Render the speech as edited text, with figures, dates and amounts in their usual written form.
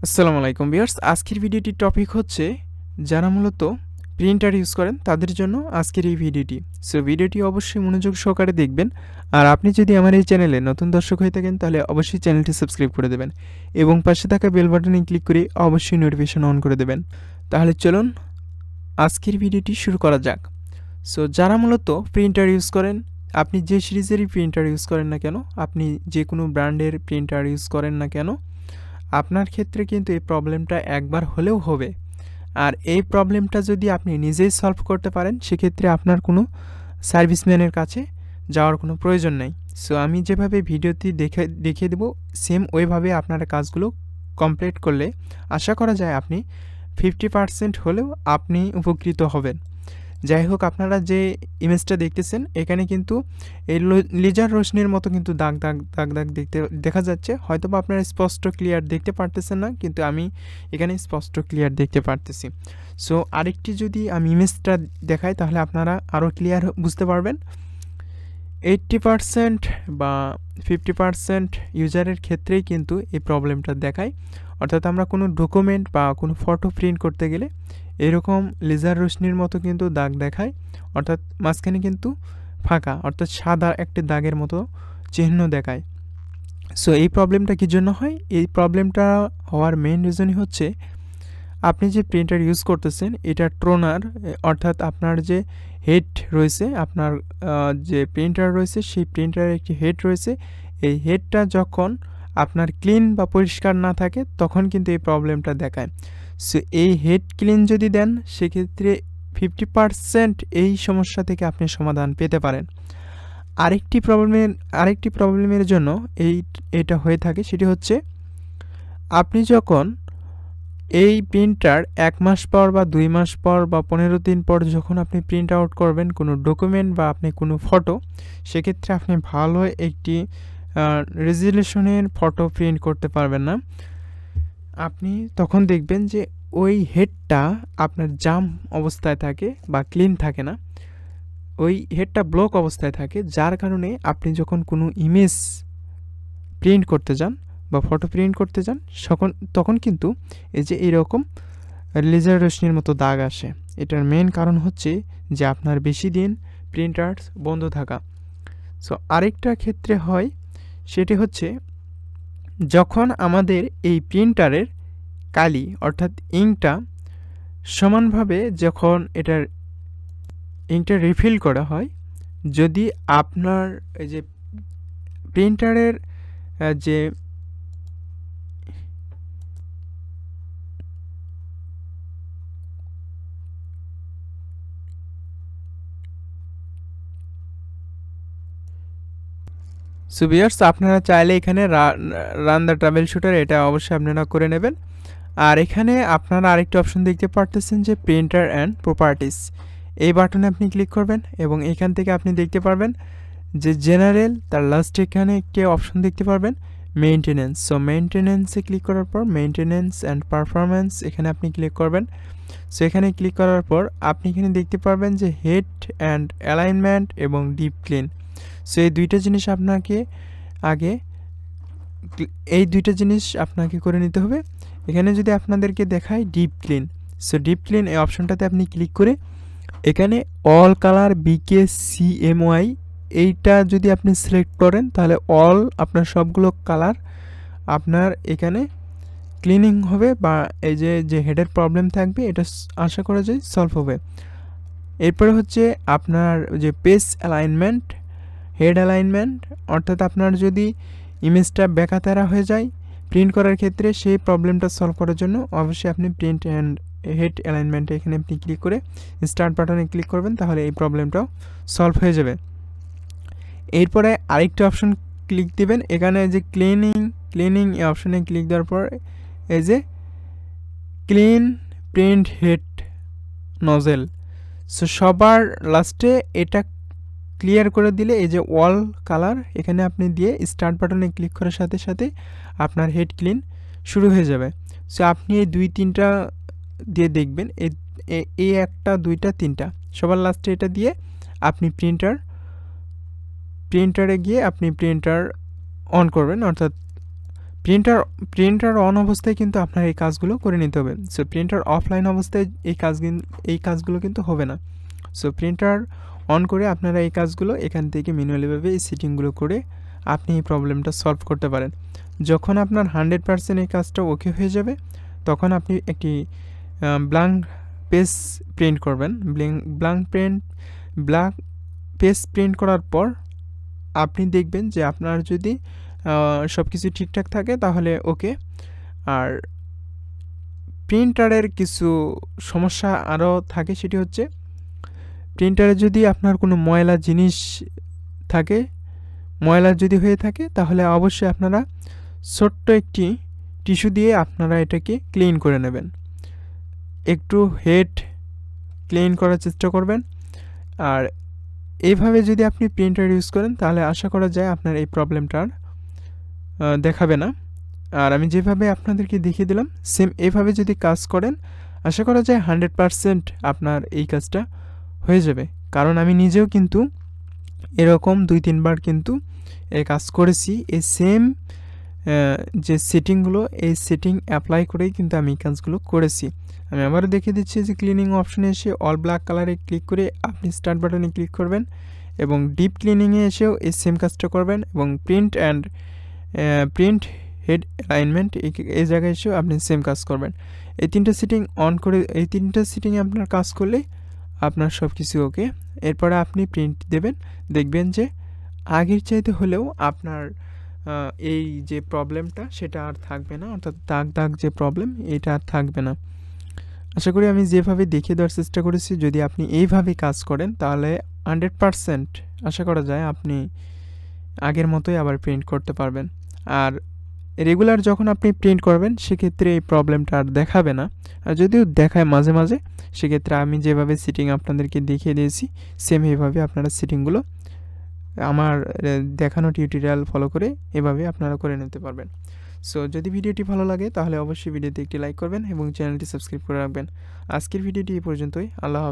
আসসালামু আলাইকুম ভিউয়ার্স, আজকের ভিডিওটির টপিক হচ্ছে যারা মূলত প্রিন্টার ইউজ করেন তাদের জন্য আজকের এই ভিডিওটি। সো ভিডিওটি অবশ্যই মনোযোগ সহকারে দেখবেন। আর আপনি যদি আমার এই চ্যানেলে নতুন দর্শক হয়ে থাকেন তাহলে অবশ্যই চ্যানেলটি সাবস্ক্রাইব করে দেবেন এবং পাশে থাকা বেল বাটনে ক্লিক করে অবশ্যই নোটিফিকেশন অন করে দেবেন। তাহলে চলুন আজকের ভিডিওটি শুরু করা যাক। সো যারা মূলত প্রিন্টার ইউজ করেন, আপনি যে সিরিজেরই প্রিন্টার ইউজ করেন না কেন, আপনি যে কোনো ব্র্যান্ডের প্রিন্টার ইউজ করেন না কেন, আপনার ক্ষেত্রে কিন্তু এই প্রবলেমটা একবার হলেও হবে। আর এই প্রবলেমটা যদি আপনি নিজেই সলভ করতে পারেন সেক্ষেত্রে আপনার কোনো সার্ভিসম্যানের কাছে যাওয়ার কোনো প্রয়োজন নেই। সো আমি যেভাবে ভিডিওটি দেখিয়ে দেবো সেম ওইভাবে আপনারা কাজগুলো কমপ্লিট করলে আশা করা যায় আপনি 50% হলেও আপনি উপকৃত হবেন। যাই হোক, আপনারা যে ইমেজটা দেখতেছেন এখানে কিন্তু এই লেজার রশ্মির মতো কিন্তু দাগ দাগ দাগ দাগ দেখা যাচ্ছে। হয়তো বা আপনারা স্পষ্ট ক্লিয়ার দেখতে পারতেছেন না, কিন্তু আমি এখানে স্পষ্ট ক্লিয়ার দেখতে পারতেছি। সো আরেকটি যদি আমি ইমেজটা দেখাই তাহলে আপনারা আরও ক্লিয়ার বুঝতে পারবেন। 80% বা 50% ইউজারের ক্ষেত্রেই কিন্তু এই প্রবলেমটা দেখায়। অর্থাৎ আমরা কোনো ডকুমেন্ট বা কোনো ফটো প্রিন্ট করতে গেলে এরকম লেজার রশ্মির মতো কিন্তু দাগ দেখায়, অর্থাৎ মাঝখানে কিন্তু ফাঁকা, অর্থাৎ সাদা একটি দাগের মতো চিহ্ন দেখায়। সো এই প্রবলেমটা কী জন্য হয়? এই প্রবলেমটা হওয়ার মেইন রিজনই হচ্ছে আপনি যে প্রিন্টার ইউজ করতেছেন এটা টোনার, অর্থাৎ আপনার যে হেড রয়েছে, আপনার যে প্রিন্টার রয়েছে সেই প্রিন্টারের একটি হেড রয়েছে। এই হেডটা যখন আপনার ক্লিন বা পরিষ্কার না থাকে তখন কিন্তু এই প্রবলেমটা দেখায়। সো এই হেড ক্লিন যদি দেন সেক্ষেত্রে 50% এই সমস্যা থেকে আপনি সমাধান পেতে পারেন। আরেকটি প্রবলেমের জন্য এটা হয়ে থাকে, সেটি হচ্ছে আপনি যখন এই প্রিন্টার 1 মাস পর বা 2 মাস পর বা 15 দিন পর যখন আপনি প্রিন্ট আউট করবেন কোনো ডকুমেন্ট বা আপনি কোনো ফটো, সেক্ষেত্রে আপনি ভালো একটি রেজুলেশনের ফটো প্রিন্ট করতে পারবেন না। আপনি তখন দেখবেন যে ওই হেডটা আপনার জাম অবস্থায় থাকে বা ক্লিন থাকে না, ওই হেডটা ব্লক অবস্থায় থাকে, যার কারণে আপনি যখন কোনো ইমেজ প্রিন্ট করতে যান বা ফটো প্রিন্ট করতে যান তখন কিন্তু এই যে এরকম লেজার রশ্মির মতো দাগ আসে। এটার মেন কারণ হচ্ছে যে আপনার বেশি দিন প্রিন্টার বন্ধ থাকা। সো আরেকটা ক্ষেত্রে হয়, সেটি হচ্ছে যখন আমাদের এই প্রিন্টারের কালি অর্থাৎ ইঙ্কটা সমানভাবে যখন ইঙ্কটা রিফিল করা হয়, যদি আপনার এই যে প্রিন্টারের যে সো ভিউয়ার্স, আপনারা চাইলে এখানে রান দ্য ট্রাভেল শুটার এটা অবশ্যই আপনারা করে নেবেন। আর এখানে আপনারা আরেকটি অপশন দেখতে পারতেছেন যে প্রিন্টার অ্যান্ড প্রপার্টিস, এই বাটনে আপনি ক্লিক করবেন এবং এখান থেকে আপনি দেখতে পারবেন যে জেনারেল, তার লাস্টে এখানে একটি অপশন দেখতে পারবেন মেইনটেনেন্স। সো মেইনটেনেন্সে ক্লিক করার পর মেইনটেনেন্স অ্যান্ড পারফরমেন্স এখানে আপনি ক্লিক করবেন। সো এখানে ক্লিক করার পর আপনি এখানে দেখতে পারবেন যে হেড অ্যান্ড অ্যালাইনমেন্ট এবং ডিপ ক্লিন। সো এই দুইটা জিনিস আপনাকে করে নিতে হবে। এখানে যদি আপনাদেরকে দেখায় deep clean, so deep clean এই অপশনটাতে আপনি ক্লিক করে এখানে অল কালার BKCMY এইটা যদি আপনি সিলেক্ট করেন তাহলে অল আপনার সবগুলো কালার আপনার এখানে ক্লিনিং হবে, বা এই যে হেডের প্রবলেম থাকবে এটা আশা করা যায় সলভ হবে। এরপরে হচ্ছে আপনার যে পেজ অ্যালাইনমেন্ট, হেড অ্যালাইনমেন্ট, অর্থাৎ আপনার যদি ইমেজটা বেকাতেরা হয়ে যায় প্রিন্ট করার ক্ষেত্রে, সেই প্রবলেমটা সলভ করার জন্য অবশ্যই আপনি প্রিন্ট অ্যান্ড হেড অ্যালাইনমেন্টে এখানে আপনি ক্লিক করে স্টার্ট বাটনে ক্লিক করবেন, তাহলে এই প্রবলেমটাও সলভ হয়ে যাবে। এরপরে আরেকটা অপশন ক্লিক দিবেন, এখানে যে ক্লিনিং এই অপশনে ক্লিক দেওয়ার পর এই যে clean print head nozzle, so সবার লাস্টে এটা ক্লিয়ার করে দিলে এই যে ওয়াল কালার এখানে আপনি দিয়ে স্টার্ট বাটনে ক্লিক করার সাথে সাথে আপনার হেড ক্লিন শুরু হয়ে যাবে। সো আপনি এই 2-3টা দিয়ে দেখবেন, এই 1, 2, 3 সবার লাস্টে এটা দিয়ে আপনি প্রিন্টারে গিয়ে আপনি প্রিন্টার অন করবেন, অর্থাৎ প্রিন্টার অন অবস্থায় কিন্তু আপনার এই কাজগুলো করে নিতে হবে। সো প্রিন্টার অফলাইন অবস্থায় এই কাজগুলো কিন্তু হবে না। সো প্রিন্টার অন করে আপনারা এই কাজগুলো এখান থেকে ম্যানুয়ালিভাবে এই সেটিংগুলো করে আপনি এই প্রবলেমটা সলভ করতে পারেন। যখন আপনার 100% এই কাজটা ওকে হয়ে যাবে, তখন আপনি একটি ব্ল্যাঙ্ক পেজ প্রিন্ট করবেন। ব্ল্যাঙ্ক পেজ প্রিন্ট করার পর আপনি দেখবেন যে আপনার যদি সব কিছু ঠিকঠাক থাকে তাহলে ওকে। আর প্রিন্টারের কিছু সমস্যা আরও থাকে, সেটি হচ্ছে প্রিন্টারে যদি আপনার কোনো ময়লা জিনিস থাকে, ময়লা যদি হয়ে থাকে, তাহলে অবশ্যই আপনারা ছোট্ট একটি টিস্যু দিয়ে আপনারা এটাকে ক্লিন করে নেবেন। একটু হেড ক্লিন করার চেষ্টা করবেন। আর এইভাবে যদি আপনি প্রিন্টার ইউজ করেন তাহলে আশা করা যায় আপনার এই প্রবলেমটা আর দেখাবে না। আর আমি যেভাবে আপনাদেরকে দেখিয়ে দিলাম সেম এইভাবে যদি কাজ করেন, আশা করা যায় 100% আপনার এই কাজটা হয়ে যাবে। কারণ আমি নিজেও কিন্তু এরকম 2-3 বার কিন্তু এই কাজ করেছি। এই সেম যে সেটিংগুলো, এই সেটিং অ্যাপ্লাই করেই কিন্তু আমি এই কাজগুলো করেছি। আমি আবারও দেখিয়ে দিচ্ছি যে ক্লিনিং অপশনে এসে অল ব্ল্যাক কালারে ক্লিক করে আপনি স্টার্ট বাটনে ক্লিক করবেন এবং ডিপ ক্লিনিংয়ে এসেও এই সেম কাজটা করবেন এবং প্রিন্ট হেড অ্যালাইনমেন্ট এই জায়গায় এসেও আপনি সেম কাজ করবেন। এই তিনটা সেটিং অন করে, এই তিনটা সেটিংয়ে আপনার কাজ করলে আপনার সব কিছু ওকে। এরপরে আপনি প্রিন্ট দেবেন, দেখবেন যে আগের চাইতে হলেও আপনার এই যে প্রবলেমটা সেটা আর থাকবে না, অর্থাৎ দাগ যে প্রবলেম এটা আর থাকবে না। আশা করি আমি যেভাবে দেখিয়ে দেওয়ার চেষ্টা করেছি, যদি আপনি এইভাবে কাজ করেন তাহলে 100% আশা করা যায় আপনি আগের মতোই আবার প্রিন্ট করতে পারবেন। আর রেগুলার যখন আপনি প্রিন্ট করবেন সেক্ষেত্রে এই প্রবলেমটা আর দেখাবে না। আর যদিও দেখায় মাঝে মাঝে, সেক্ষেত্রে আমি যেভাবে সেটিং আপনাদেরকে দেখিয়ে দিয়েছি সেম এইভাবে আপনারা সেটিংগুলো আমার দেখানো টিউটোরিয়াল ফলো করে এভাবে আপনারা করে নিতে পারবেন। সো যদি ভিডিওটি ভালো লাগে তাহলে অবশ্যই ভিডিওতে একটি লাইক করবেন এবং চ্যানেলটি সাবস্ক্রাইব করে রাখবেন। আজকের ভিডিওটি এই পর্যন্তই। আল্লাহ হাফেজ।